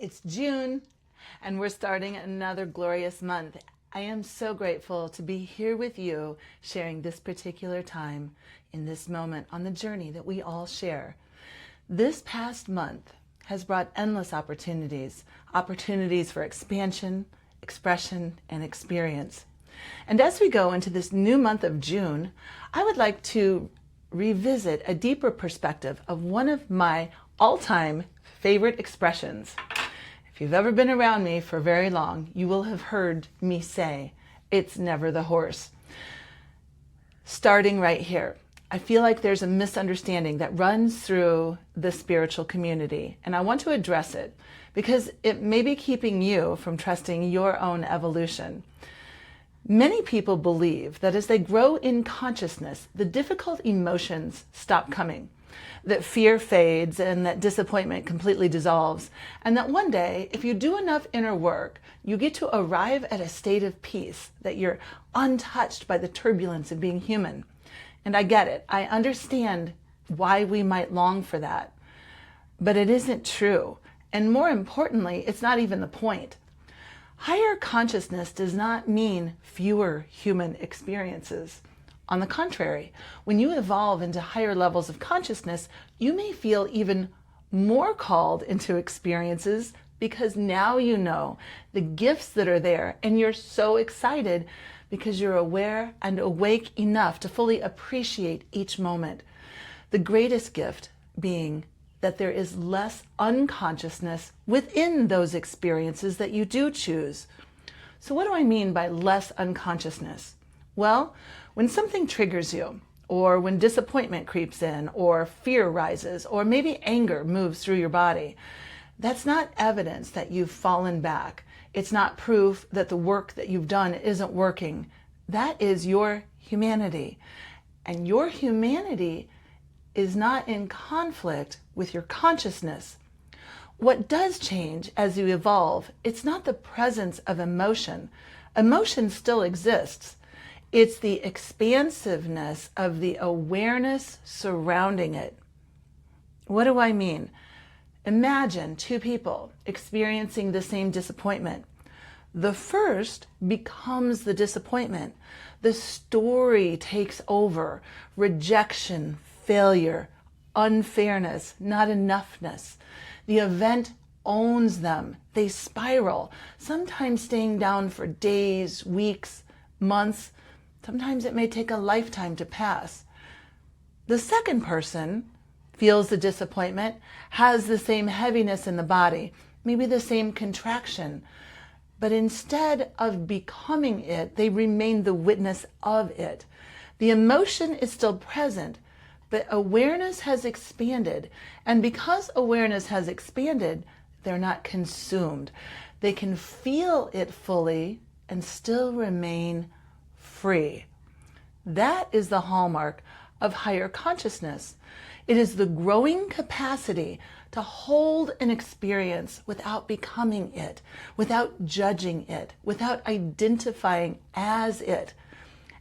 It's June, and we're starting another glorious month. I am so grateful to be here with you, sharing this particular time in this moment on the journey that we all share. This past month has brought endless opportunities for expansion, expression, and experience. And as we go into this new month of June, I would like to revisit a deeper perspective of one of my all-time favorite expressions. If you've ever been around me for very long, you will have heard me say, it's never the horse. Starting right here, I feel like there's a misunderstanding that runs through the spiritual community, and I want to address it because it may be keeping you from trusting your own evolution. Many people believe that as they grow in consciousness, the difficult emotions stop coming, that fear fades and that disappointment completely dissolves, and that one day, if you do enough inner work, you get to arrive at a state of peace, that you're untouched by the turbulence of being human. And I get it. I understand why we might long for that. But it isn't true. And more importantly, it's not even the point. Higher consciousness does not mean fewer human experiences. On the contrary, when you evolve into higher levels of consciousness, you may feel even more called into experiences because now you know the gifts that are there, and you're so excited because you're aware and awake enough to fully appreciate each moment. The greatest gift being that there is less unconsciousness within those experiences that you do choose. So what do I mean by less unconsciousness? Well, when something triggers you, or when disappointment creeps in, or fear rises, or maybe anger moves through your body, that's not evidence that you've fallen back. It's not proof that the work that you've done isn't working. That is your humanity. And your humanity is not in conflict with your consciousness. What does change as you evolve, it's not the presence of emotion. Emotion still exists. It's the expansiveness of the awareness surrounding it. What do I mean? Imagine two people experiencing the same disappointment. The first becomes the disappointment. The story takes over. Rejection, failure, unfairness, not enoughness. The event owns them. They spiral, sometimes staying down for days, weeks, months. Sometimes it may take a lifetime to pass. The second person feels the disappointment, has the same heaviness in the body, maybe the same contraction, but instead of becoming it, they remain the witness of it. The emotion is still present, but awareness has expanded. And because awareness has expanded, they're not consumed. They can feel it fully and still remain free. That is the hallmark of higher consciousness. It is the growing capacity to hold an experience without becoming it, without judging it, without identifying as it.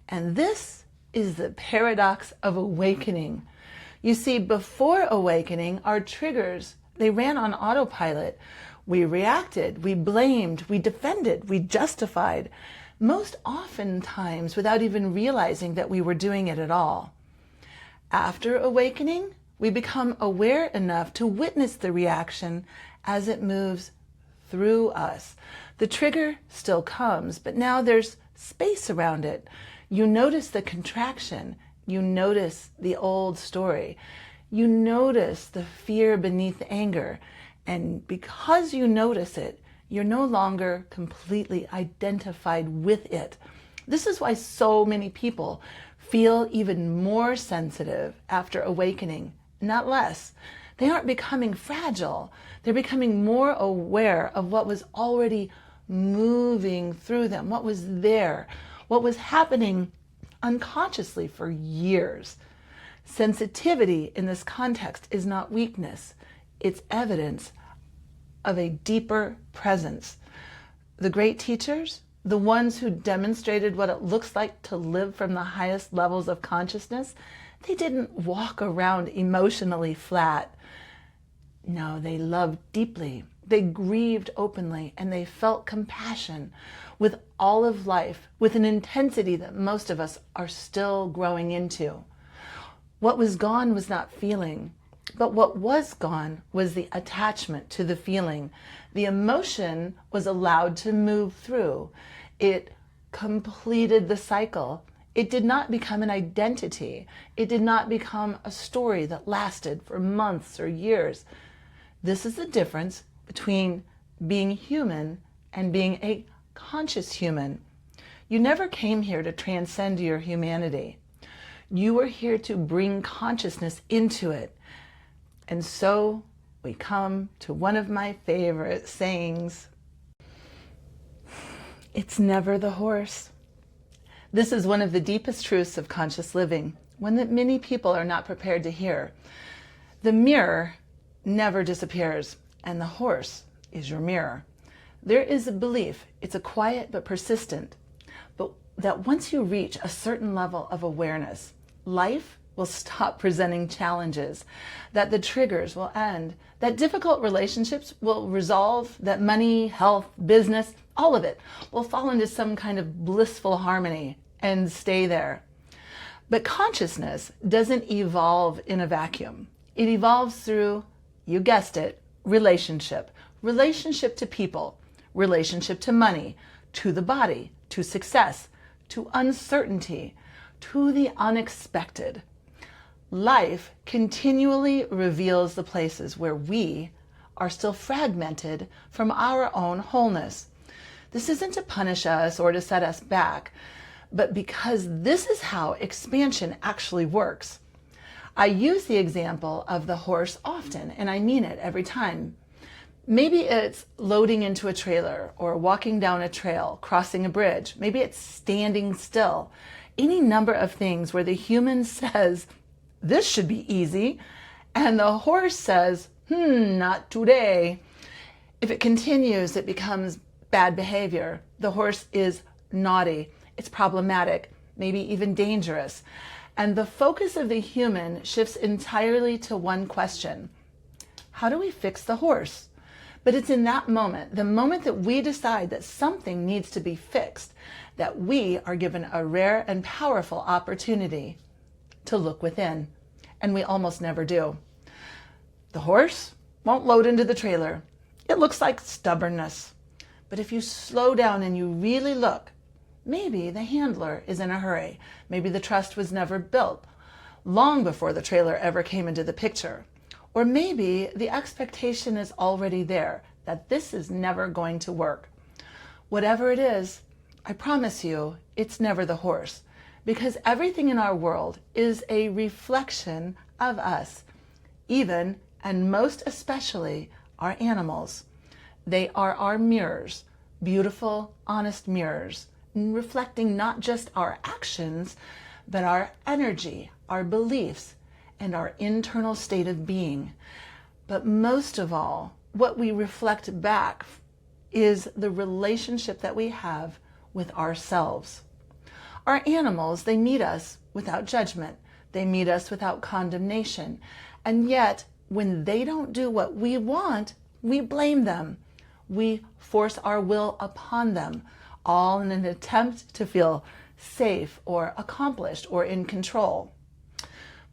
And this is the paradox of awakening. You see, before awakening, our triggers, they ran on autopilot. We reacted, we blamed, we defended, we justified, most oftentimes without even realizing that we were doing it at all. After awakening, we become aware enough to witness the reaction as it moves through us. The trigger still comes, but now there's space around it. You notice the contraction. You notice the old story. You notice the fear beneath the anger. And because you notice it, you're no longer completely identified with it. This is why so many people feel even more sensitive after awakening, not less. They aren't becoming fragile. They're becoming more aware of what was already moving through them, what was there, what was happening unconsciously for years. Sensitivity in this context is not weakness. It's evidence of a deeper presence. The great teachers, the ones who demonstrated what it looks like to live from the highest levels of consciousness, they didn't walk around emotionally flat. No, they loved deeply. They grieved openly and they felt compassion with all of life, with an intensity that most of us are still growing into. What was gone was not feeling, but what was gone was the attachment to the feeling. The emotion was allowed to move through. It completed the cycle. It did not become an identity. It did not become a story that lasted for months or years. This is the difference between being human and being a conscious human. You never came here to transcend your humanity. You were here to bring consciousness into it. And so we come to one of my favorite sayings. It's never the horse. This is one of the deepest truths of conscious living, one that many people are not prepared to hear. The mirror never disappears, and the horse is your mirror. There is a belief, it's a quiet but persistent, but that once you reach a certain level of awareness, life will stop presenting challenges, that the triggers will end, that difficult relationships will resolve, that money, health, business, all of it will fall into some kind of blissful harmony and stay there. But consciousness doesn't evolve in a vacuum. It evolves through, you guessed it, relationship. Relationship to people, relationship to money, to the body, to success, to uncertainty, to the unexpected. Life continually reveals the places where we are still fragmented from our own wholeness. This isn't to punish us or to set us back, but because this is how expansion actually works. I use the example of the horse often, and I mean it every time. Maybe it's loading into a trailer or walking down a trail, crossing a bridge. Maybe it's standing still. Any number of things where the human says, this should be easy, and the horse says, not today. If it continues, it becomes bad behavior. The horse is naughty. It's problematic, maybe even dangerous. And the focus of the human shifts entirely to one question. How do we fix the horse? But it's in that moment, the moment that we decide that something needs to be fixed, that we are given a rare and powerful opportunity to look within. And we almost never do. The horse won't load into the trailer. It looks like stubbornness. But if you slow down and you really look, maybe the handler is in a hurry. Maybe the trust was never built long before the trailer ever came into the picture. Or maybe the expectation is already there that this is never going to work. Whatever it is, I promise you, it's never the horse, because everything in our world is a reflection of us, even and most especially our animals. They are our mirrors, beautiful, honest mirrors, reflecting not just our actions, but our energy, our beliefs, and our internal state of being. But most of all, what we reflect back is the relationship that we have with ourselves. Our animals, they meet us without judgment. They meet us without condemnation. And yet, when they don't do what we want, we blame them. We force our will upon them, all in an attempt to feel safe or accomplished or in control.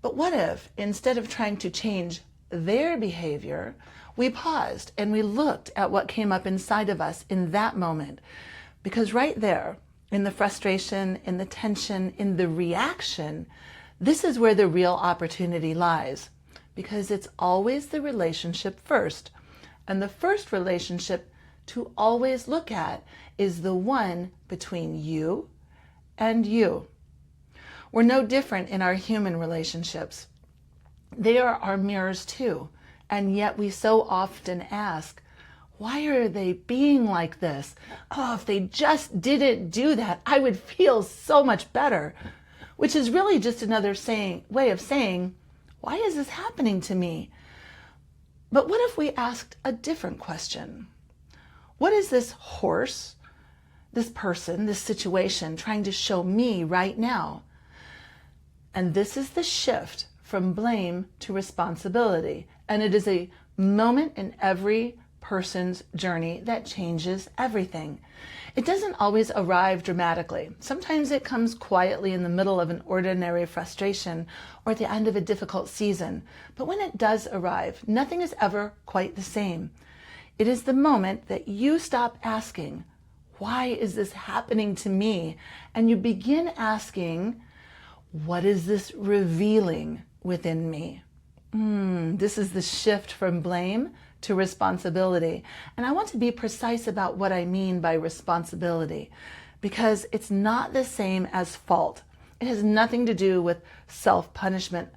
But what if, instead of trying to change their behavior, we paused and we looked at what came up inside of us in that moment? Because right there, in the frustration, in the tension, in the reaction, this is where the real opportunity lies. Because it's always the relationship first. And the first relationship to always look at is the one between you and you. We're no different in our human relationships. They are our mirrors too. And yet we so often ask, why are they being like this? Oh, if they just didn't do that, I would feel so much better. Which is really just another way of saying, why is this happening to me? But what if we asked a different question? What is this horse, this person, this situation trying to show me right now? And this is the shift from blame to responsibility. And it is a moment in every person's journey that changes everything. It doesn't always arrive dramatically. Sometimes it comes quietly in the middle of an ordinary frustration or at the end of a difficult season. But when it does arrive, nothing is ever quite the same. It is the moment that you stop asking, why is this happening to me? And you begin asking, what is this revealing within me? This is the shift from blame to responsibility. And I want to be precise about what I mean by responsibility, because it's not the same as fault. It has nothing to do with self-punishment,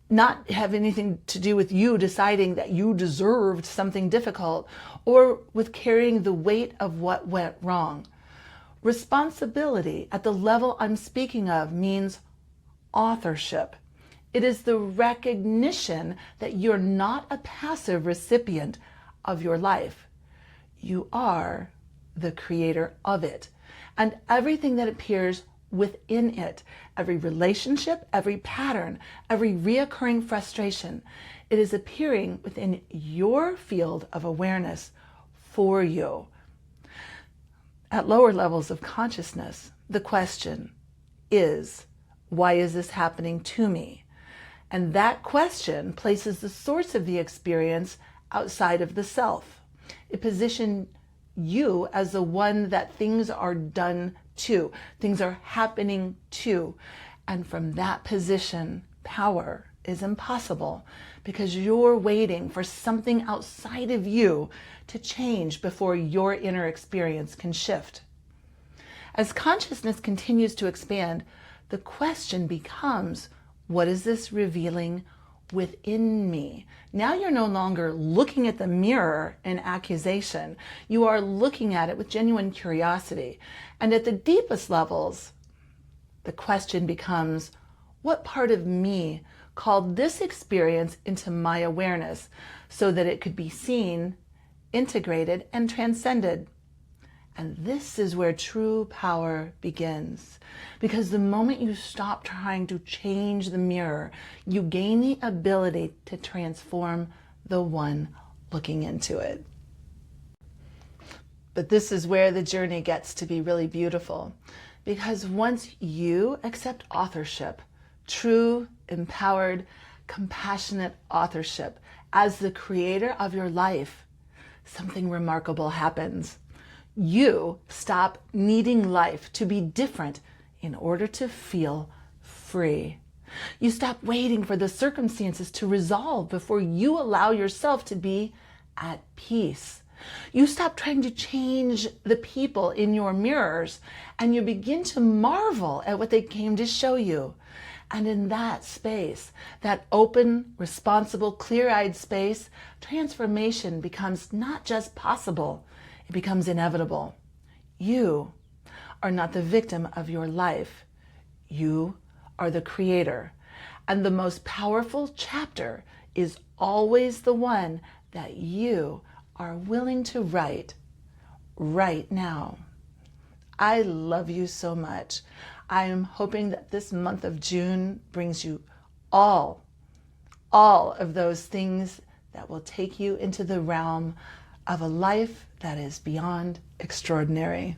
not have anything to do with you deciding that you deserved something difficult, or with carrying the weight of what went wrong. Responsibility at the level I'm speaking of means authorship. It is the recognition that you're not a passive recipient of your life. You are the creator of it, and everything that appears within it, every relationship, every pattern, every reoccurring frustration, it is appearing within your field of awareness for you. At lower levels of consciousness, the question is, why is this happening to me? And that question places the source of the experience outside of the self. It positions you as the one that things are done to, things are happening to. And from that position, power is impossible, because you're waiting for something outside of you to change before your inner experience can shift. As consciousness continues to expand, the question becomes, what is this revealing within me? Now you're no longer looking at the mirror in accusation. You are looking at it with genuine curiosity. And at the deepest levels, the question becomes, what part of me called this experience into my awareness so that it could be seen, integrated, and transcended? And this is where true power begins. Because the moment you stop trying to change the mirror, you gain the ability to transform the one looking into it. But this is where the journey gets to be really beautiful. Because once you accept authorship, true, empowered, compassionate authorship as the creator of your life, something remarkable happens. You stop needing life to be different in order to feel free. You stop waiting for the circumstances to resolve before you allow yourself to be at peace. You stop trying to change the people in your mirrors, and you begin to marvel at what they came to show you. And in that space, that open, responsible, clear-eyed space, transformation becomes not just possible, it becomes inevitable. You are not the victim of your life. You are the creator. And the most powerful chapter is always the one that you are willing to write right now. I love you so much. I am hoping that this month of June brings you all of those things that will take you into the realm of a life that is beyond extraordinary.